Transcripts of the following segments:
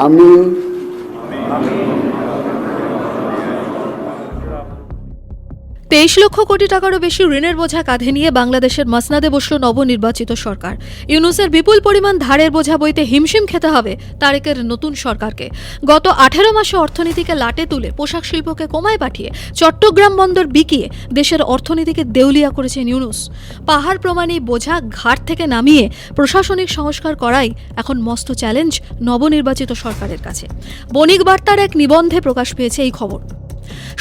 আমিন। 23 লক্ষ কোটি টাকারও বেশি ঋণের বোঝা কাঁধে নিয়ে বাংলাদেশের মসনদে বসল নবনির্বাচিত সরকার। ইউনূসের বিপুল পরিমাণ ধারের বোঝা বইতে হিমশিম খেতে হবে তারেকের নতুন সরকারকে। গত 18 মাসে অর্থনীতিকে লাটে তুলে পোশাক শিল্পকে কমায় পাঠিয়ে চট্টগ্রাম বন্দর বিকিয়ে দেশের অর্থনীতিকে দেউলিয়া করেছেন ইউনূস। পাহাড় প্রমাণী বোঝা ঘাট থেকে নামিয়ে প্রশাসনিক সংস্কার করাই এখন মস্ত চ্যালেঞ্জ নবনির্বাচিত সরকারের কাছে। বণিক বার্তার এক নিবন্ধে প্রকাশ পেয়েছে এই খবর।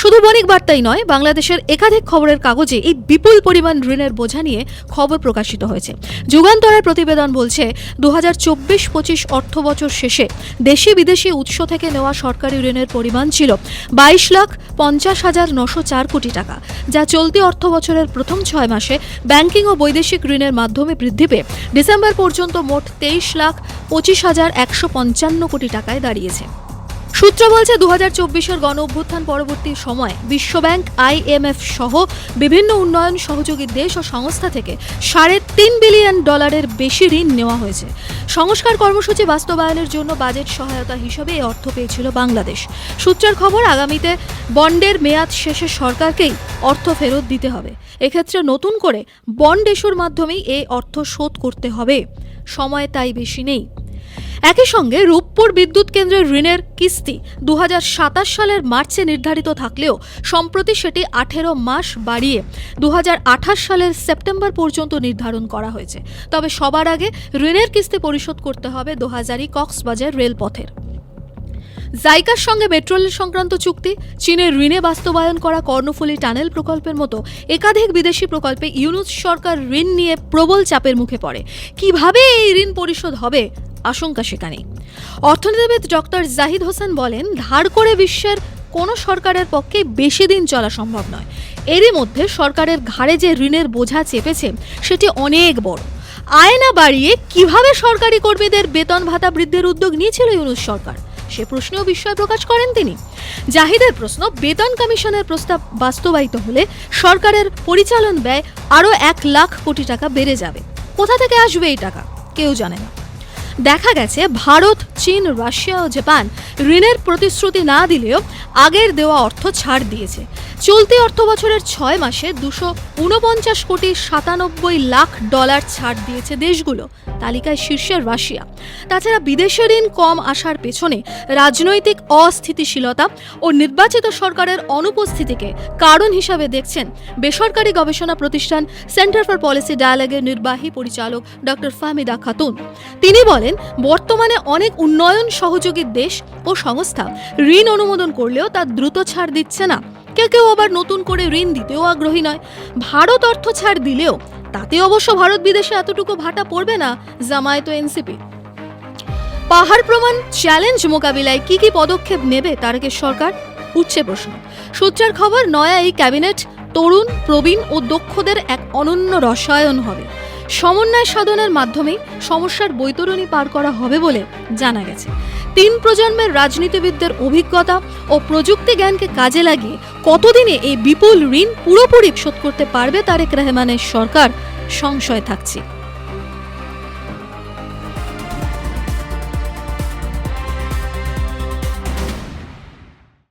শুধু বণিক বার্তাই নয়, বাংলাদেশের একাধিক খবরের কাগজে এই বিপুল পরিমাণ ঋণের বোঝা নিয়ে খবর প্রকাশিত হয়েছে। যুগান্তরের প্রতিবেদন বলছে 2024-25 অর্থবছর শেষে দেশি বিদেশি উৎস থেকে নেওয়া সরকারি ঋণের পরিমাণ ছিল 22,50,904 কোটি টাকা, যা চলতি অর্থবছরের প্রথম 6 মাসে ব্যাংকিং ও বৈদেশিক ঋণের মাধ্যমে বৃদ্ধি পেয়ে ডিসেম্বর পর্যন্ত মোট 23,25,155 কোটি টাকায় দাঁড়িয়েছে। সূত্র বলছে 2024-এর গণ অভ্যুত্থান পরবর্তী সময়ে বিশ্বব্যাংক, IMF সহ বিভিন্ন উন্নয়ন সহযোগী দেশ ও সংস্থা থেকে $3.5 বিলিয়ন বেশি ঋণ নেওয়া হয়েছে। সংস্কার কর্মসূচি বাস্তবায়নের জন্য বাজেট সহায়তা হিসেবে এই অর্থ পেয়েছিল বাংলাদেশ। সূত্রের খবর, আগামীতে বন্ডের মেয়াদ শেষে সরকারকেই অর্থ ফেরত দিতে হবে। এক্ষেত্রে নতুন করে বন্ড ইস্যুর মাধ্যমেই এই অর্থ শোধ করতে হবে। সময় তাই বেশি নেই। একই সঙ্গে রূপপুর বিদ্যুৎ কেন্দ্রের ঋণের কিস্তি 2027 সালের মার্চে নির্ধারিত থাকলেও সম্প্রতি সেটি 18 মাস বাড়িয়ে 2028 সালের সেপ্টেম্বর পর্যন্ত নির্ধারণ করা হয়েছে। তবে সবার আগে ঋণের কিস্তি পরিশোধ করতে হবে দোহাজারী কক্সবাজার রেলপথের। জাইকার সঙ্গে মেট্রো রেল সংক্রান্ত চুক্তি, চীনের ঋণে বাস্তবায়ন করা কর্ণফুলী টানেল প্রকল্পের মতো একাধিক বিদেশি প্রকল্পে ইউনূস সরকার ঋণ নিয়ে প্রবল চাপের মুখে পড়ে। কিভাবে এই ঋণ পরিশোধ হবে, আশঙ্কা সেখানেই। অর্থনীতিবিদ ডক্টর জাহিদ হোসেন বলেন, ধার করে বিশ্বের কোনো সরকারের পক্ষে বেশি দিন চলা সম্ভব নয়। এরই মধ্যে সরকারের ঘাড়ে যে ঋণের বোঝা চেপেছে সেটি অনেক বড়। আয় না বাড়িয়ে কিভাবে সরকারি কর্মীদের বেতন ভাতা বৃদ্ধির উদ্যোগ নিয়েছিল ইউনূস সরকার, সে প্রশ্নেও বিস্ময় প্রকাশ করেন তিনি। জাহিদের প্রশ্ন, বেতন কমিশনের প্রস্তাব বাস্তবায়িত হলে সরকারের পরিচালন ব্যয় আরও 1 লাখ কোটি টাকা বেড়ে যাবে। কোথা থেকে আসবে এই টাকা কেউ জানে না। দেখা গেছে ভারত, চীন, রাশিয়া ও জাপান ঋণের প্রতিশ্রুতি না দিলেও আগের দেওয়া অর্থ ছাড় দিয়েছে। চলতি অর্থবছরের 6 মাসে 249,97 লাখ ডলার ছাড় দিয়েছে দেশগুলো। তালিকায় শীর্ষে রাশিয়া। তাছাড়া বিদেশি ঋণ কম আসার পেছনে রাজনৈতিক অস্থিতিশীলতা ও নির্বাচিত সরকারের অনুপস্থিতিকে কারণ হিসাবে দেখছেন বেসরকারি গবেষণা প্রতিষ্ঠান সেন্টার ফর পলিসি ডায়ালগের নির্বাহী পরিচালক ডক্টর ফাহমিদা খাতুন। তিনি বলেন, বর্তমানে অনেক উন্নয়ন সহযোগী দেশ ও সংস্থা ঋণ অনুমোদন করলেও তা দ্রুত ছাড় দিচ্ছে না। কেউ আবার নতুন করে ঋণ দিতেও আগ্রহী নয়। ভারত অর্থ ছাড় দিলেও তাতে অবশ্য ভারত বিদেশে এতটুকু ভাটা পড়বে না জামায়াত ও এনসিপি। পাহাড় প্রমাণ চ্যালেঞ্জ মোকাবিলায় কি কি পদক্ষেপ নেবে তারেকের সরকার, উঠছে প্রশ্ন। সূত্রের খবর, নয়া এই ক্যাবিনেট তরুণ, প্রবীণ ও দক্ষদের এক অনন্য রসায়ন হবে। সমন্বয় সাধনের মাধ্যমেই সমস্যার বৈতরণী পার করা হবে বলে জানা গেছে। 3 প্রজন্মের রাজনীতিবিদদের অভিজ্ঞতা ও প্রযুক্তি জ্ঞানকে কাজে লাগিয়ে কতদিনে এই বিপুল ঋণ পুরোপুরি শোধ করতে পারবে তারেক রহমানের সরকার, সংশয় থাকছে।